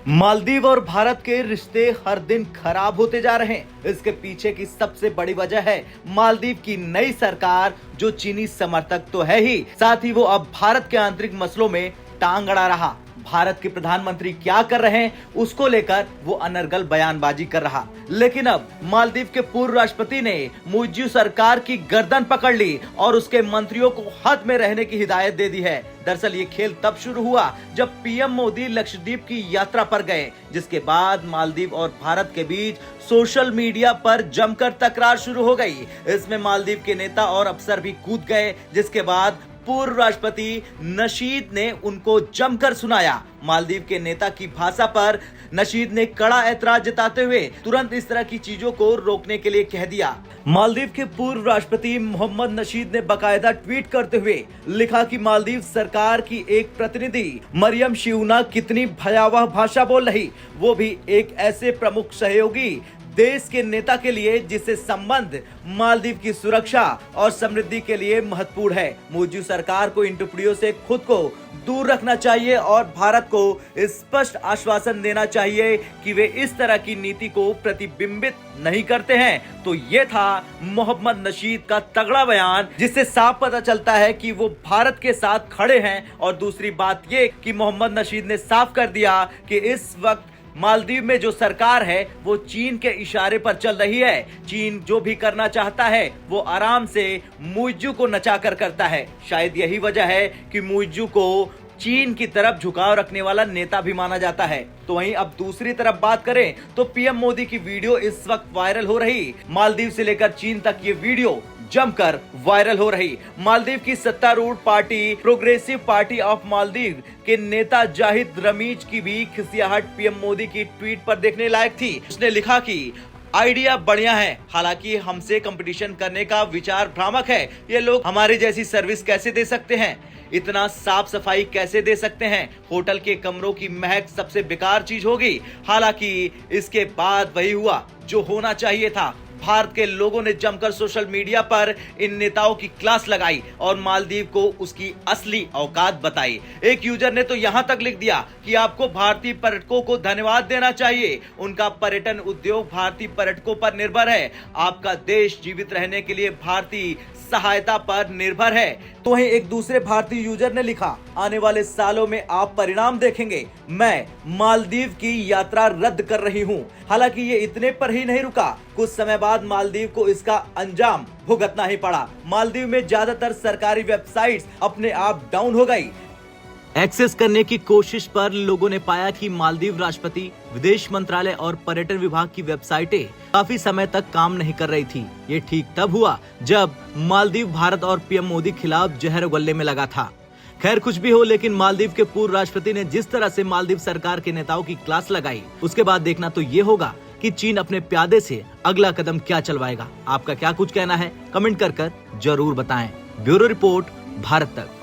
मालदीव और भारत के रिश्ते हर दिन खराब होते जा रहे हैं। इसके पीछे की सबसे बड़ी वजह है मालदीव की नई सरकार, जो चीनी समर्थक तो है ही, साथ ही वो अब भारत के आंतरिक मसलों में टांग अड़ा रहा। भारत के प्रधानमंत्री क्या कर रहे हैं उसको लेकर वो अनर्गल बयानबाजी कर रहा। लेकिन अब मालदीव के पूर्व राष्ट्रपति ने मुइज्जू सरकार की गर्दन पकड़ ली और उसके मंत्रियों को हद में रहने की हिदायत दे दी है। दरअसल ये खेल तब शुरू हुआ जब पीएम मोदी लक्षद्वीप की यात्रा पर गए, जिसके बाद मालदीव और भारत के बीच सोशल मीडिया पर जमकर तकरार शुरू हो गई। इसमें मालदीव के नेता और अफसर भी कूद गए, जिसके बाद पूर्व राष्ट्रपति नशीद ने उनको जमकर सुनाया। मालदीव के नेता की भाषा पर नशीद ने कड़ा ऐतराज जताते हुए तुरंत इस तरह की चीजों को रोकने के लिए कह दिया। मालदीव के पूर्व राष्ट्रपति मोहम्मद नशीद ने बाकायदा ट्वीट करते हुए लिखा कि मालदीव सरकार की एक प्रतिनिधि मरियम शिवना कितनी भयावह भाषा बोल रही, वो भी एक ऐसे प्रमुख सहयोगी देश के नेता के लिए जिससे संबंध मालदीव की सुरक्षा और समृद्धि के लिए महत्वपूर्ण है। मुइज्जू सरकार को इन टिप्पणियों से खुद को दूर रखना चाहिए और भारत को स्पष्ट आश्वासन देना चाहिए कि वे इस तरह की नीति को प्रतिबिंबित नहीं करते हैं। तो ये था मोहम्मद नशीद का तगड़ा बयान, जिससे साफ पता चलता है कि वो भारत के साथ खड़े हैं। और दूसरी बात ये कि मोहम्मद नशीद ने साफ कर दिया कि इस वक्त मालदीव में जो सरकार है वो चीन के इशारे पर चल रही है। चीन जो भी करना चाहता है वो आराम से मुइज्जू को नचाकर करता है। शायद यही वजह है कि मुइज्जू को चीन की तरफ झुकाव रखने वाला नेता भी माना जाता है। तो वहीं अब दूसरी तरफ बात करें तो पीएम मोदी की वीडियो इस वक्त वायरल हो रही। मालदीव से लेकर चीन तक ये वीडियो जमकर वायरल हो रही। मालदीव की सत्तारूढ़ party progressive party of Maldives के नेता जाहिद रमीज की भी खिसियाहट पीएम मोदी की ट्वीट पर देखने लायक थी। उसने लिखा कि आइडिया बढ़िया है, हालांकि हमसे कंपटीशन करने का विचार भ्रामक है। ये लोग हमारे जैसी सर्विस कैसे दे सकते हैं, इतना साफ सफाई कैसे दे सकते हैं, होटल के कमरों की महक सबसे बेकार चीज होगी। हालांकि इसके बाद वही हुआ जो होना चाहिए था। भारत के लोगों ने जमकर सोशल मीडिया पर इन नेताओं की क्लास लगाई और मालदीव को उसकी असली औकात बताई। एक यूजर ने तो यहाँ तक लिख दिया कि आपको भारतीय पर्यटकों को धन्यवाद देना चाहिए, उनका पर्यटन उद्योग भारतीय पर्यटकों पर निर्भर है। आपका देश जीवित रहने के लिए भारतीय सहायता पर निर्भर है। तो वहीं एक दूसरे भारतीय यूजर ने लिखा, आने वाले सालों में आप परिणाम देखेंगे, मैं मालदीव की यात्रा रद्द कर रही हूं। हालांकि ये इतने पर ही नहीं रुका, कुछ समय बाद मालदीव को इसका अंजाम भुगतना ही पड़ा। मालदीव में ज्यादातर सरकारी वेबसाइट्स अपने आप डाउन हो गई। एक्सेस करने की कोशिश पर लोगों ने पाया कि मालदीव राष्ट्रपति, विदेश मंत्रालय और पर्यटन विभाग की वेबसाइटें काफी समय तक काम नहीं कर रही थी। ये ठीक तब हुआ जब मालदीव भारत और पीएम मोदी खिलाफ जहर उगलने में लगा था। खैर कुछ भी हो, लेकिन मालदीव के पूर्व राष्ट्रपति ने जिस तरह से मालदीव सरकार के नेताओं की क्लास लगाई, उसके बाद देखना तो ये होगा कि चीन अपने प्यादे से अगला कदम क्या चलवाएगा। आपका क्या कुछ कहना है, कमेंट कर जरूर बताएं। ब्यूरो रिपोर्ट, भारत तक।